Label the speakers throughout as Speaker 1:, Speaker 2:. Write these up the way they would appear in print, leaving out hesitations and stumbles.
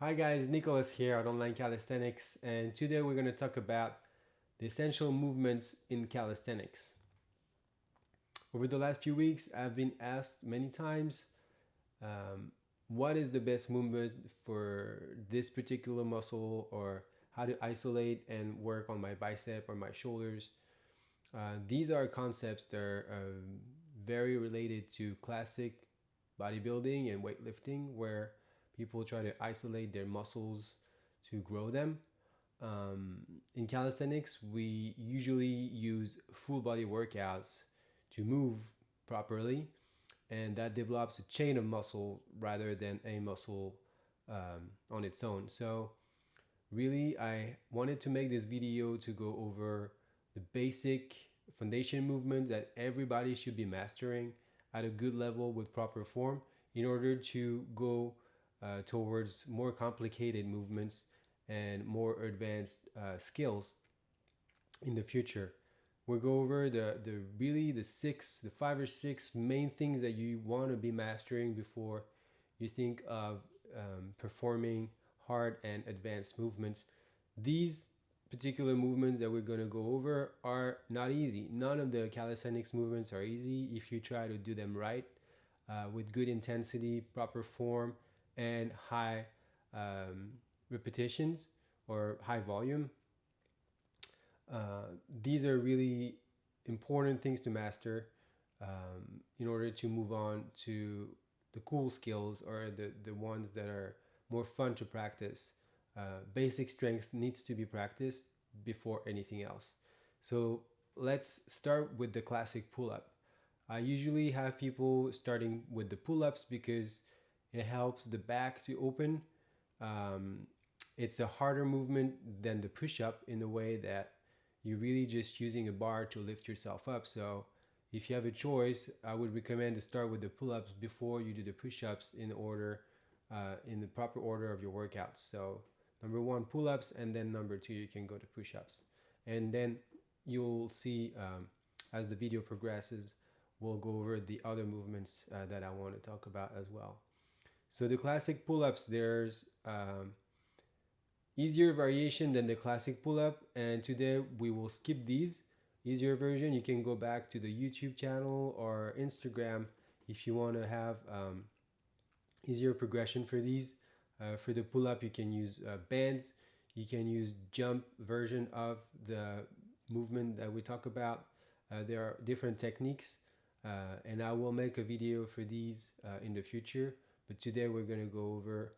Speaker 1: Hi guys, Nicholas here at Online Calisthenics, and today we're going to talk about the essential movements in calisthenics. Over the last few weeks, I've been asked many times, um, what is the best movement for this particular muscle, or how to isolate and work on my bicep or my shoulders. These are concepts that are very related to classic bodybuilding and weightlifting, where people try to isolate their muscles to grow them. Um, in calisthenics, we usually use full body workouts to move properly, and that develops a chain of muscle rather than a muscle on its own. So, really, I wanted to make this video to go over the basic foundation movements that everybody should be mastering at a good level with proper form in order to go towards more complicated movements and more advanced skills in the future. We'll go over the 5 or 6 main things that you want to be mastering before you think of performing hard and advanced movements. These particular movements that we're going to go over are not easy. None of the calisthenics movements are easy if you try to do them right, with good intensity, proper form, and high repetitions or high volume. These are really important things to master in order to move on to the cool skills, or the ones that are more fun to practice. Basic strength needs to be practiced before anything else. So let's start with the classic pull up. I usually have people starting with the pull ups because it helps the back to open. Um, it's a harder movement than the push up in the way that you're really just using a bar to lift yourself up. So if you have a choice, I would recommend to start with the pull-ups before you do the push-ups in the proper order of your workouts. So number one, pull-ups, and then number two, you can go to push-ups. And then you'll see, as the video progresses, we'll go over the other movements that I want to talk about as well. So the classic pull-ups, there's easier variation than the classic pull-up, and today we will skip these easier version. You can go back to the YouTube channel or Instagram if you want to have easier progression for these. For the pull-up, you can use bands. You can use jump version of the movement that we talk about. There are different techniques, and I will make a video for these in the future. But today we're going to go over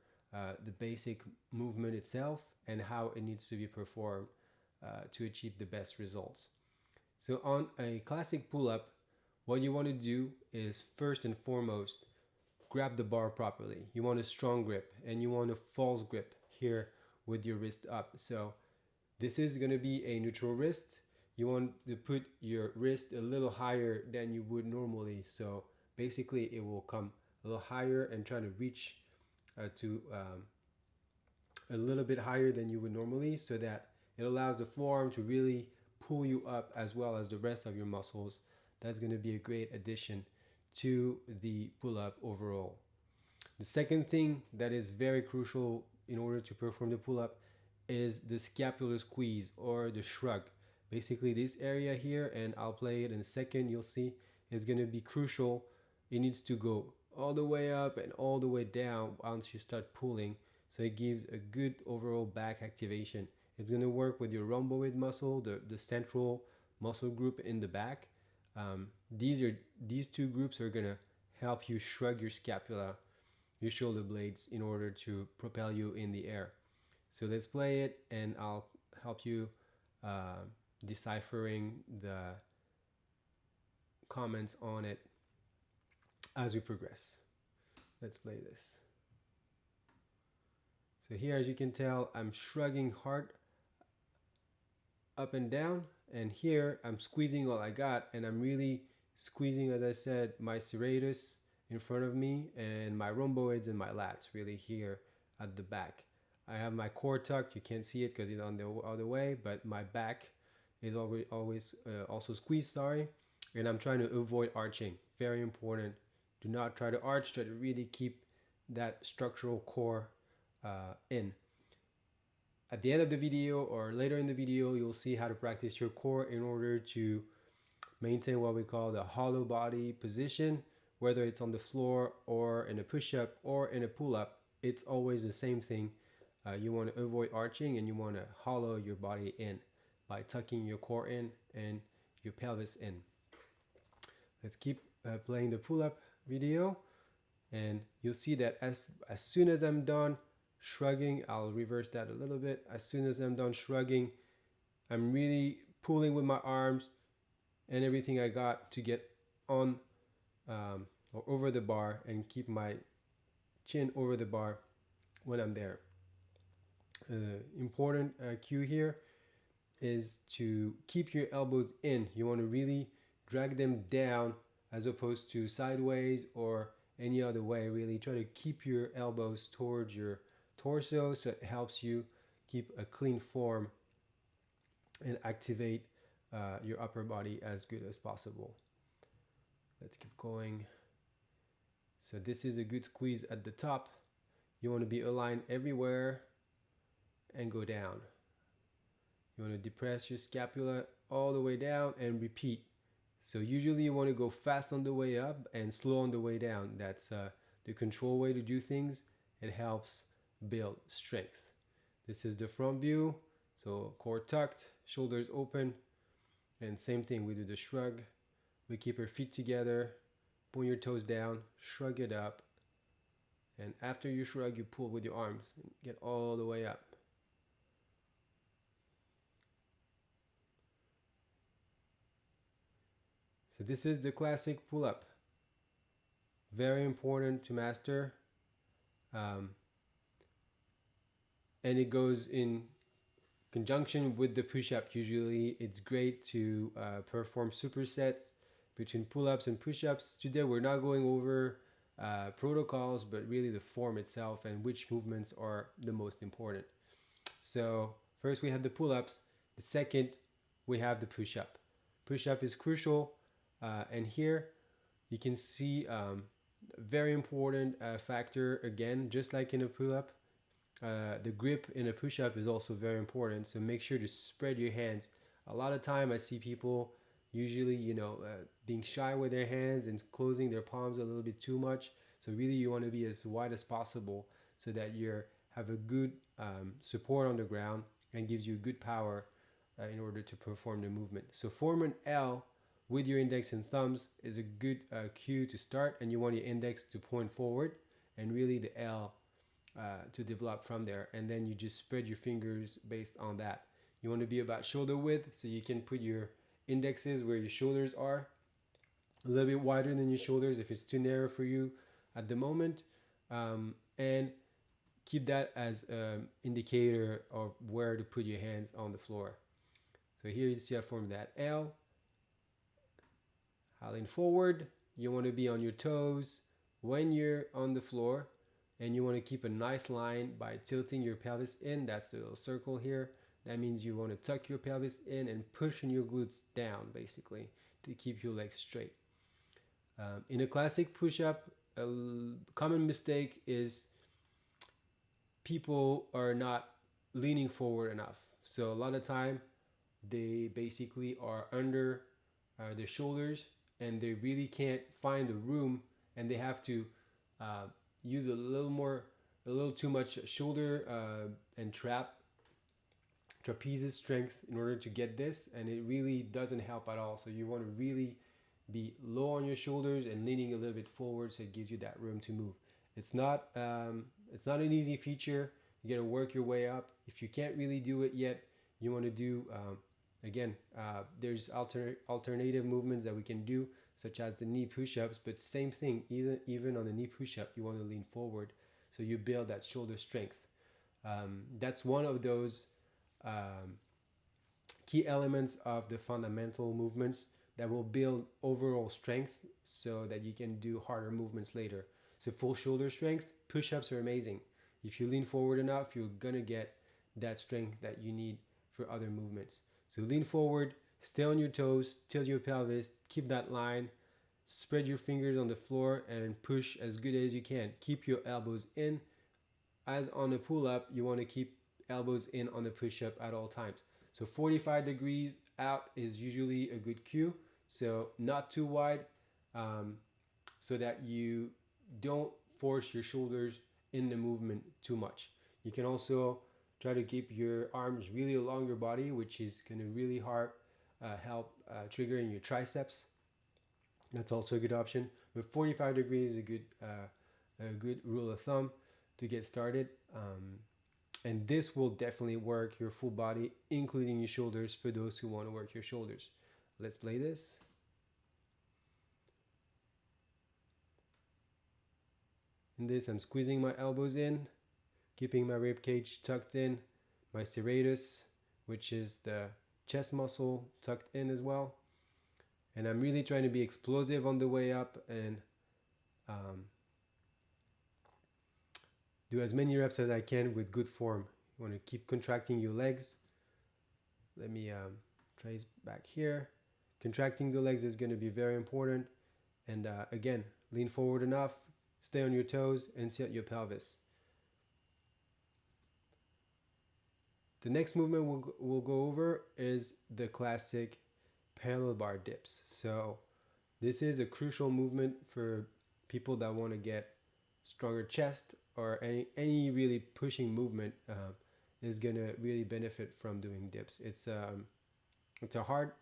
Speaker 1: the basic movement itself and how it needs to be performed to achieve the best results. So on a classic pull-up, what you want to do is first and foremost grab the bar properly. You want a strong grip, and you want a false grip here with your wrist up. So this is going to be a neutral wrist. You want to put your wrist a little higher than you would normally. So basically it will come a little higher and try to reach to a little bit higher than you would normally, so that it allows the forearm to really pull you up as well as the rest of your muscles. That's going to be a great addition to the pull-up overall. The second thing that is very crucial in order to perform the pull-up is the scapular squeeze or the shrug. Basically this area here, and I'll play it in a second, you'll see it's going to be crucial. It needs to go all the way up and all the way down once you start pulling, so it gives a good overall back activation. It's going to work with your rhomboid muscle, the central muscle group in the back. These two groups are going to help you shrug your scapula, your shoulder blades, in order to propel you in the air. So let's play it, and I'll help you deciphering the comments on it as we progress. Let's play this. So here, as you can tell, I'm shrugging hard up and down, and here I'm squeezing all I got, and I'm really squeezing, as I said, my serratus in front of me and my rhomboids and my lats really here at the back. I have my core tucked. You can't see it because it's on the other way, but my back is always also squeezed, sorry, and I'm trying to avoid arching. Very important. Do not try to arch. Try to really keep that structural core in. At the end of the video or later in the video, you'll see how to practice your core in order to maintain what we call the hollow body position, whether it's on the floor or in a push-up or in a pull-up. It's always the same thing. You want to avoid arching and you want to hollow your body in by tucking your core in and your pelvis in. Let's keep playing the pull-up video, and you'll see that as soon as I'm done shrugging, I'll reverse that a little bit. As soon as I'm done shrugging, I'm really pulling with my arms and everything I got to get on or over the bar and keep my chin over the bar when I'm there. Important cue here is to keep your elbows in. You want to really drag them down as opposed to sideways or any other way. Really try to keep your elbows towards your torso, so it helps you keep a clean form and activate your upper body as good as possible. Let's keep going. So this is a good squeeze at the top. You want to be aligned everywhere and go down. You want to depress your scapula all the way down and repeat. So usually you want to go fast on the way up and slow on the way down. That's the control way to do things. It helps build strength. This is the front view. So core tucked, shoulders open, and same thing, we do the shrug. We keep our feet together, pull your toes down, shrug it up, and after you shrug, you pull with your arms and get all the way up. So this is the classic pull-up. Very important to master. And it goes in conjunction with the push-up. Usually it's great to perform supersets between pull-ups and push-ups. Today we're not going over protocols, but really the form itself and which movements are the most important. So first we have the pull-ups. The second, we have the push-up. Push-up is crucial. And here you can see a very important factor again, just like in a pull-up. The grip in a push-up is also very important, so make sure to spread your hands. A lot of time I see people usually, being shy with their hands and closing their palms a little bit too much. So really you want to be as wide as possible so that you have a good support on the ground and gives you good power in order to perform the movement. So form an L with your index and thumbs is a good cue to start, and you want your index to point forward and really the L to develop from there, and then you just spread your fingers based on that. You want to be about shoulder width, so you can put your indexes where your shoulders are, a little bit wider than your shoulders if it's too narrow for you at the moment, and keep that as an indicator of where to put your hands on the floor. So here you see I formed that L. I lean forward. You want to be on your toes when you're on the floor, and you want to keep a nice line by tilting your pelvis in. That's the little circle here. That means you want to tuck your pelvis in and pushing your glutes down, basically, to keep your legs straight. In a classic push-up, a common mistake is people are not leaning forward enough. So a lot of time, they basically are under their shoulders, and they really can't find the room, and they have to use a little too much shoulder and trapeze strength in order to get this, and it really doesn't help at all. So you want to really be low on your shoulders and leaning a little bit forward, so it gives you that room to move. It's not an easy feature. You got to work your way up. If you can't really do it yet, you want to do there's alternative movements that we can do, such as the knee push-ups, but same thing, even on the knee push-up, you want to lean forward so you build that shoulder strength. That's one of those key elements of the fundamental movements that will build overall strength so that you can do harder movements later. So full shoulder strength, push-ups are amazing. If you lean forward enough, you're gonna get that strength that you need for other movements. So lean forward, stay on your toes, tilt your pelvis, keep that line, spread your fingers on the floor and push as good as you can. Keep your elbows in, as on a pull up, you want to keep elbows in on the push up at all times. So 45 degrees out is usually a good cue. So not too wide, um, so that you don't force your shoulders in the movement too much. You can also try to keep your arms really along your body, which is going to really help triggering your triceps. That's also a good option. But 45 degrees is a good rule of thumb to get started. And this will definitely work your full body, including your shoulders, for those who want to work your shoulders. Let's play this. In this, I'm squeezing my elbows in, keeping my rib cage tucked in, my serratus, which is the chest muscle, tucked in as well. And I'm really trying to be explosive on the way up and um, do as many reps as I can with good form. You want to keep contracting your legs. Let me trace back here. Contracting the legs is going to be very important. And again, lean forward enough, stay on your toes, and tilt your pelvis. The next movement we'll go over is the classic parallel bar dips. So this is a crucial movement for people that want to get stronger chest, or any really pushing movement is going to really benefit from doing dips. It's a hard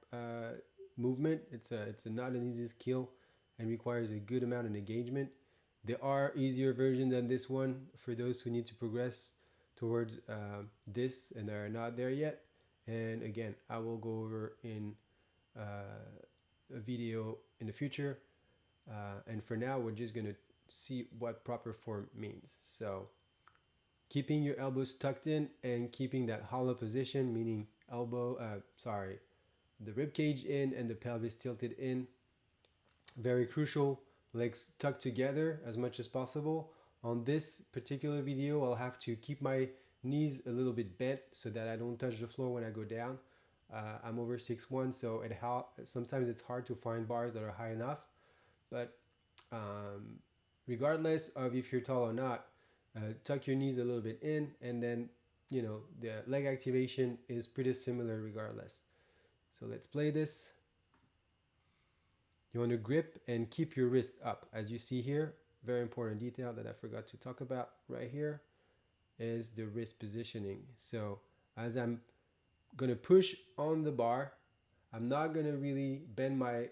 Speaker 1: movement. It's not an easy skill and requires a good amount of engagement. There are easier versions than this one for those who need to progress towards this and are not there yet. And again, I will go over in a video in the future. And for now, we're just going to see what proper form means. So keeping your elbows tucked in and keeping that hollow position, meaning the rib cage in and the pelvis tilted in. Very crucial. Legs tucked together as much as possible. On this particular video, I'll have to keep my knees a little bit bent so that I don't touch the floor when I go down. I'm over 6'1", so sometimes it's hard to find bars that are high enough. But regardless of if you're tall or not, tuck your knees a little bit in, and then the leg activation is pretty similar regardless. So let's play this. You want to grip and keep your wrist up. As you see here, very important detail that I forgot to talk about right here is the wrist positioning. So as I'm going to push on the bar, I'm not going to really bend my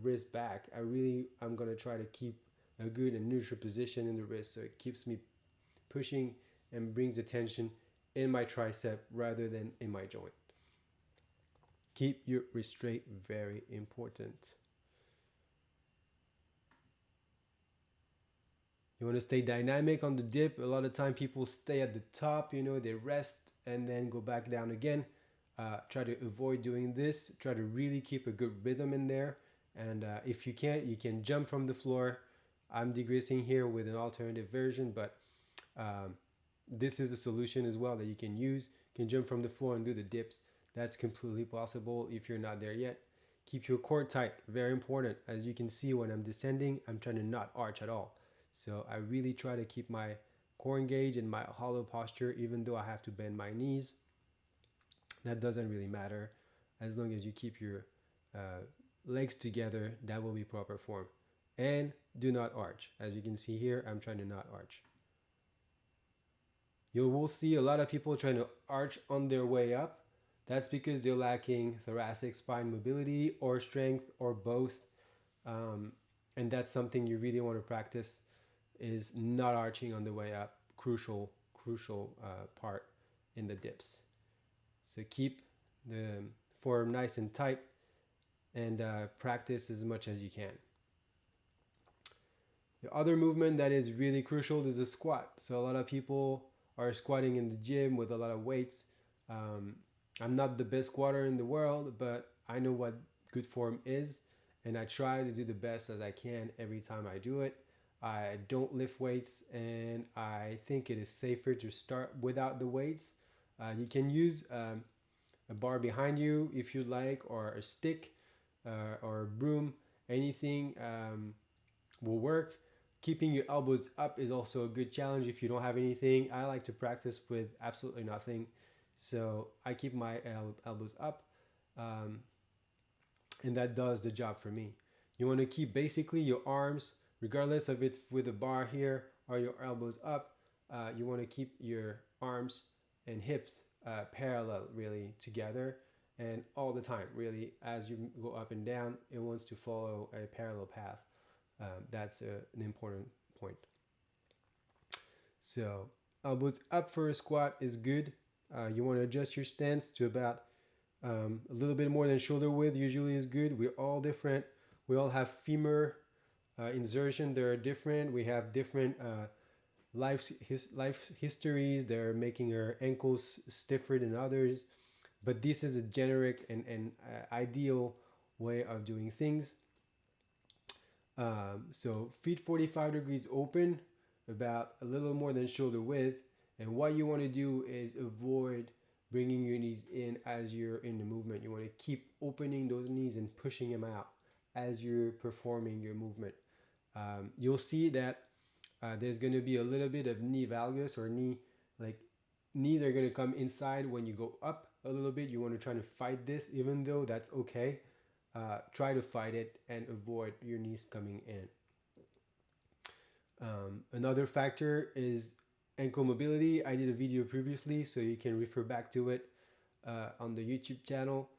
Speaker 1: wrist back. I'm going to try to keep a good and neutral position in the wrist, so it keeps me pushing and brings the tension in my tricep rather than in my joint. Keep your wrist straight, very important. You want to stay dynamic on the dip. A lot of time people stay at the top, they rest and then go back down again. Try to avoid doing this. Try to really keep a good rhythm in there. And if you can't, you can jump from the floor. I'm digressing here with an alternative version, but this is a solution as well that you can use. You can jump from the floor and do the dips. That's completely possible if you're not there yet. Keep your core tight, very important. As you can see, when I'm descending, I'm trying to not arch at all. So I really try to keep my core engaged and my hollow posture, even though I have to bend my knees. That doesn't really matter. As long as you keep your legs together, that will be proper form. And do not arch. As you can see here, I'm trying to not arch. You will see a lot of people trying to arch on their way up. That's because they're lacking thoracic spine mobility or strength or both. And that's something you really want to practice, is not arching on the way up. Crucial part in the dips. So keep the form nice and tight and practice as much as you can. The other movement that is really crucial is a squat. So a lot of people are squatting in the gym with a lot of weights. I'm not the best squatter in the world, but I know what good form is, and I try to do the best as I can every time I do it. I don't lift weights, and I think it is safer to start without the weights. You can use a bar behind you if you like, or a stick or a broom. Anything will work. keeping your elbows up is also a good challenge if you don't have anything. I like to practice with absolutely nothing, so I keep my elbows up, um, and that does the job for me. You want to keep basically your arms, regardless of it's with a bar here or your elbows up. You want to keep your arms and hips parallel, really together, and all the time. Really, as you go up and down, it wants to follow a parallel path. That's an important point. So elbows up for a squat is good. You want to adjust your stance to about a little bit more than shoulder width usually is good. We're all different. We all have femur insertion. They're different. We have different life histories. They're making our ankles stiffer than others. But this is a generic and ideal way of doing things. So feet 45 degrees open, about a little more than shoulder width. And what you want to do is avoid bringing your knees in as you're in the movement. You want to keep opening those knees and pushing them out as you're performing your movement. You'll see that there's going to be a little bit of knee valgus or knee, like knees are going to come inside when you go up a little bit. You want to try to fight this, even though that's okay. Try to fight it and avoid your knees coming in. Another factor is ankle mobility. I did a video previously, so you can refer back to it on the YouTube channel.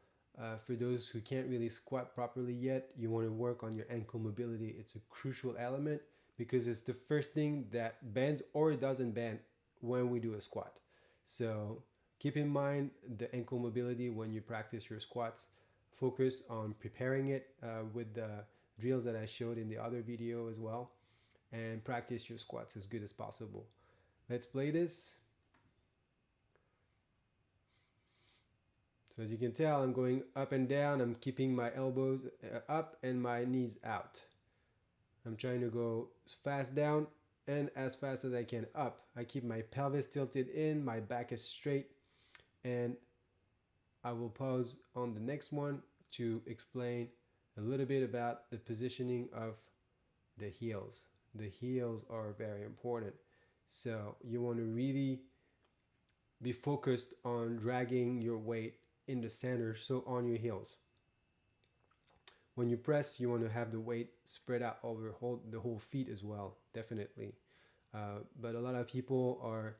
Speaker 1: For those who can't really squat properly yet, you want to work on your ankle mobility. It's a crucial element because it's the first thing that bends or it doesn't bend when we do a squat. So keep in mind the ankle mobility when you practice your squats. Focus on preparing it with the drills that I showed in the other video as well, and practice your squats as good as possible. Let's play this. So as you can tell, I'm going up and down. I'm keeping my elbows up and my knees out. I'm trying to go fast down and as fast as I can up. I keep my pelvis tilted in, my back is straight, and I will pause on the next one to explain a little bit about the positioning of the heels. The heels are very important. So you want to really be focused on dragging your weight in the center, so on your heels. When you press, you want to have the weight spread out over the whole feet as well, definitely. But a lot of people are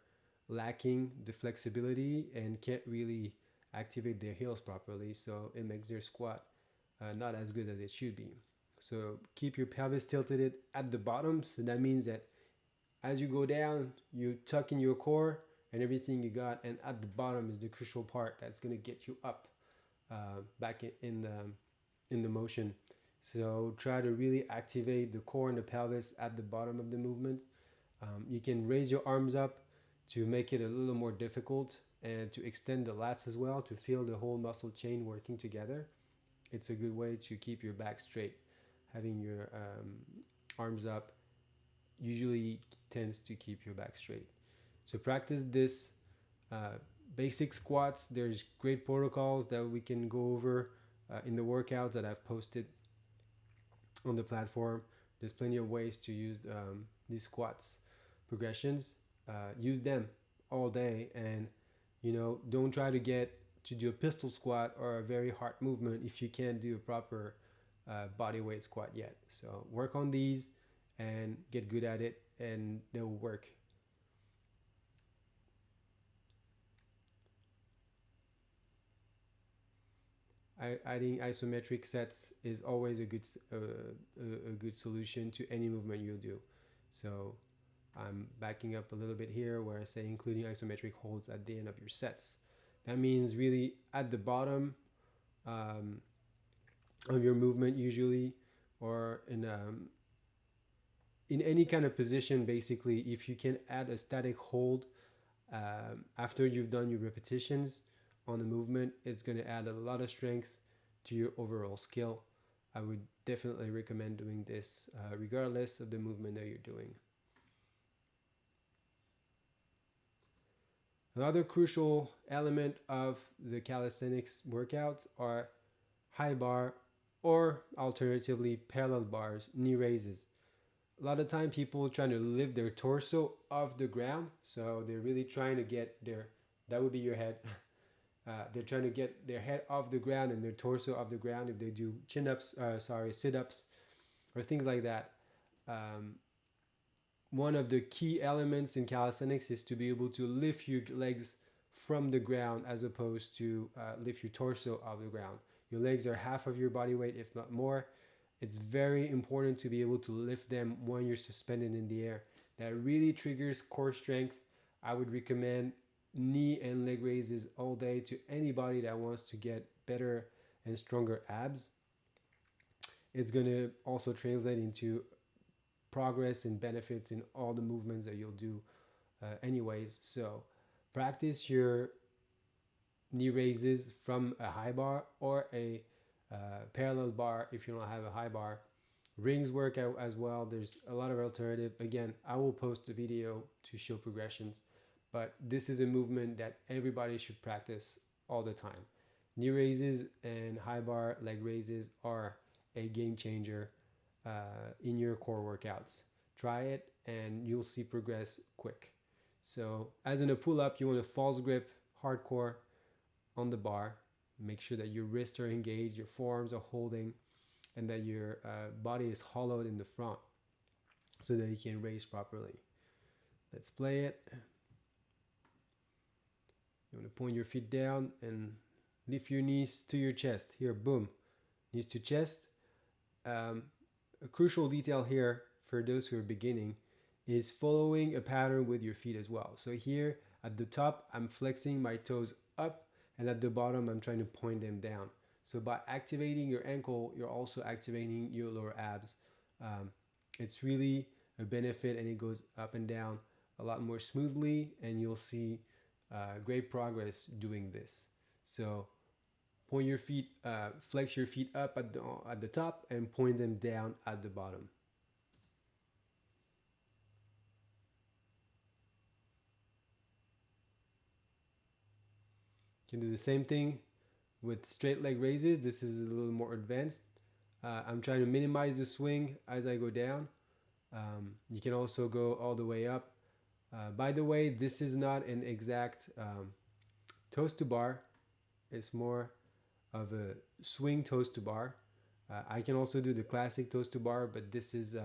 Speaker 1: lacking the flexibility and can't really activate their heels properly, so it makes their squat not as good as it should be. So keep your pelvis tilted at the bottom, so that means that as you go down, you tuck in your core and everything you got, and at the bottom is the crucial part that's going to get you up back in the motion. So try to really activate the core and the pelvis at the bottom of the movement. You can raise your arms up to make it a little more difficult and to extend the lats as well, to feel the whole muscle chain working together. It's a good way to keep your back straight. Having your arms up usually tends to keep your back straight. So practice this basic squats. There's great protocols that we can go over in the workouts that I've posted on the platform. There's plenty of ways to use these squats progressions. Use them all day, and don't try to get to do a pistol squat or a very hard movement if you can't do a proper body weight squat yet. So work on these and get good at it, and they'll work. Adding isometric sets is always a good solution to any movement you'll do. So I'm backing up a little bit here where I say including isometric holds at the end of your sets. That means really at the bottom of your movement usually, or in any kind of position. Basically, if you can add a static hold after you've done your repetitions on the movement, it's going to add a lot of strength to your overall skill. I would definitely recommend doing this regardless of the movement that you're doing. Another crucial element of the calisthenics workouts are high bar or alternatively parallel bars, knee raises. A lot of time people trying to lift their torso off the ground, so they're really trying to get their, that would be your head. They're trying to get their head off the ground and their torso off the ground if they do chin ups, sit ups, or things like that. Um, One of the key elements in calisthenics is to be able to lift your legs from the ground as opposed to lift your torso off the ground. Your legs are half of your body weight, if not more. It's very important to be able to lift them when you're suspended in the air. That really triggers core strength. I would recommend knee and leg raises all day to anybody that wants to get better and stronger abs. It's going to also translate into progress and benefits in all the movements that you'll do anyways. So practice your knee raises from a high bar or a parallel bar if you don't have a high bar. Rings work out as well. There's a lot of alternative. Again, I will post a video to show progressions, but this is a movement that everybody should practice all the time. Knee raises and high bar leg raises are a game changer in your core workouts. Try it and you'll see progress quick. So as in a pull-up, you want a false grip, hardcore on the bar. Make sure that your wrists are engaged, your forearms are holding, and that your body is hollowed in the front so that you can raise properly. Let's play it. You want to point your feet down and lift your knees to your chest. Here, boom, knees to chest. A crucial detail here for those who are beginning is following a pattern with your feet as well. So here at the top, I'm flexing my toes up, and at the bottom, I'm trying to point them down. So by activating your ankle, you're also activating your lower abs. It's really a benefit, and it goes up and down a lot more smoothly, and you'll see great progress doing this. So point your feet, flex your feet up at the top and point them down at the bottom. You can do the same thing with straight leg raises. This is a little more advanced. I'm trying to minimize the swing as I go down. You can also go all the way up. By the way, this is not an exact toes to bar. It's more of a swing toes to bar. I can also do the classic toes to bar, but this is,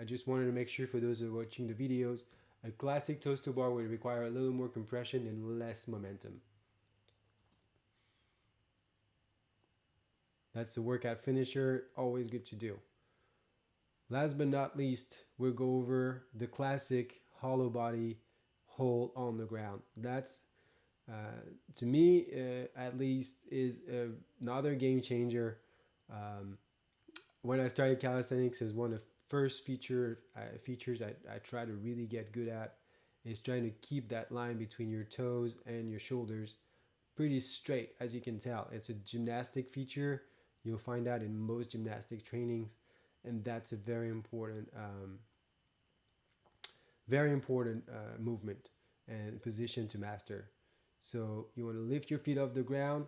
Speaker 1: I just wanted to make sure for those who are watching the videos, a classic toes to bar would require a little more compression and less momentum. That's a workout finisher, always good to do. Last but not least, we'll go over the classic hollow body hold on the ground. That's, to me, at least, is another game changer. When I started calisthenics, is one of the first features I try to really get good at is trying to keep that line between your toes and your shoulders pretty straight. As you can tell, it's a gymnastic feature. You'll find that in most gymnastic trainings, and that's a very important movement and position to master. So you want to lift your feet off the ground,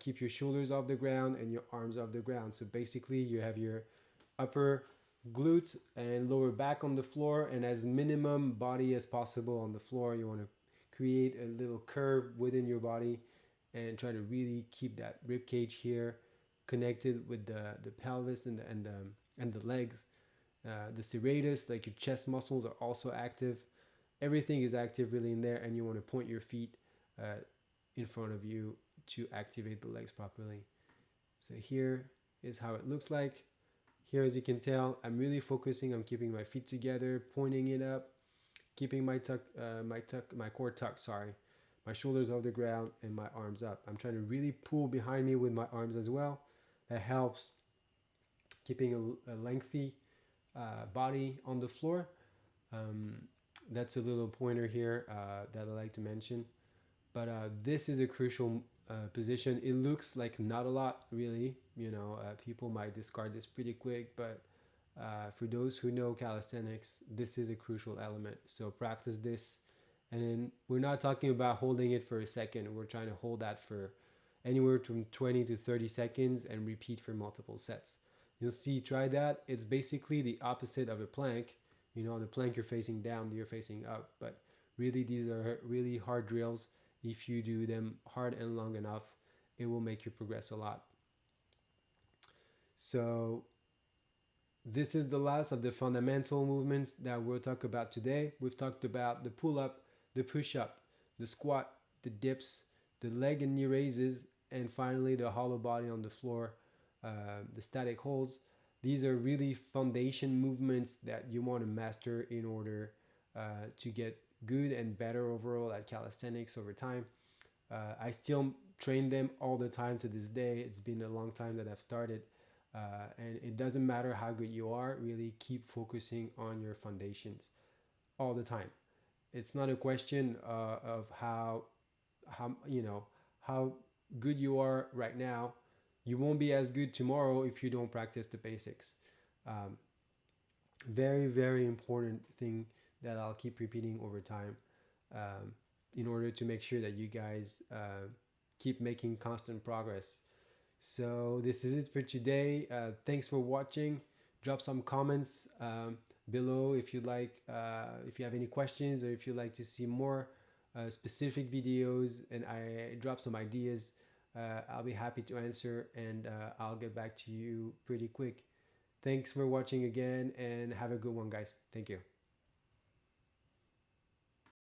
Speaker 1: keep your shoulders off the ground and your arms off the ground. So basically you have your upper glutes and lower back on the floor, and as minimum body as possible on the floor. You want to create a little curve within your body and try to really keep that rib cage here connected with the pelvis and the legs. The serratus, like your chest muscles, are also active. Everything is active really in there, and you want to point your feet in front of you to activate the legs properly. So here is how it looks like. Here, as you can tell, I'm really focusing on keeping my feet together, pointing it up, keeping my core tucked, my shoulders off the ground and my arms up. I'm trying to really pull behind me with my arms as well. That helps keeping a lengthy body on the floor. That's a little pointer here that I like to mention. But this is a crucial position. It looks like not a lot, really. People might discard this pretty quick, but for those who know calisthenics, this is a crucial element. So practice this. And we're not talking about holding it for a second. We're trying to hold that for anywhere from 20 to 30 seconds and repeat for multiple sets. You'll see, try that. It's basically the opposite of a plank. You know, on the plank you're facing down, you're facing up. But really, these are really hard drills. If you do them hard and long enough, it will make you progress a lot. So this is the last of the fundamental movements that we'll talk about today. We've talked about the pull up, the push up, the squat, the dips, the leg and knee raises, and finally the hollow body on the floor, the static holds. These are really foundation movements that you want to master in order to get good and better overall at calisthenics over time. I still train them all the time to this day. It's been a long time that I've started. And it doesn't matter how good you are, really keep focusing on your foundations all the time. It's not a question of how you know how good you are right now. You won't be as good tomorrow if you don't practice the basics. Um, very very important thing that I'll keep repeating over time, in order to make sure that you guys keep making constant progress. So this is it for today. Thanks for watching. Drop some comments below if you like, if you have any questions, or if you'd like to see more specific videos, and I drop some ideas. I'll be happy to answer, and I'll get back to you pretty quick. Thanks for watching again, and have a good one, guys. Thank you.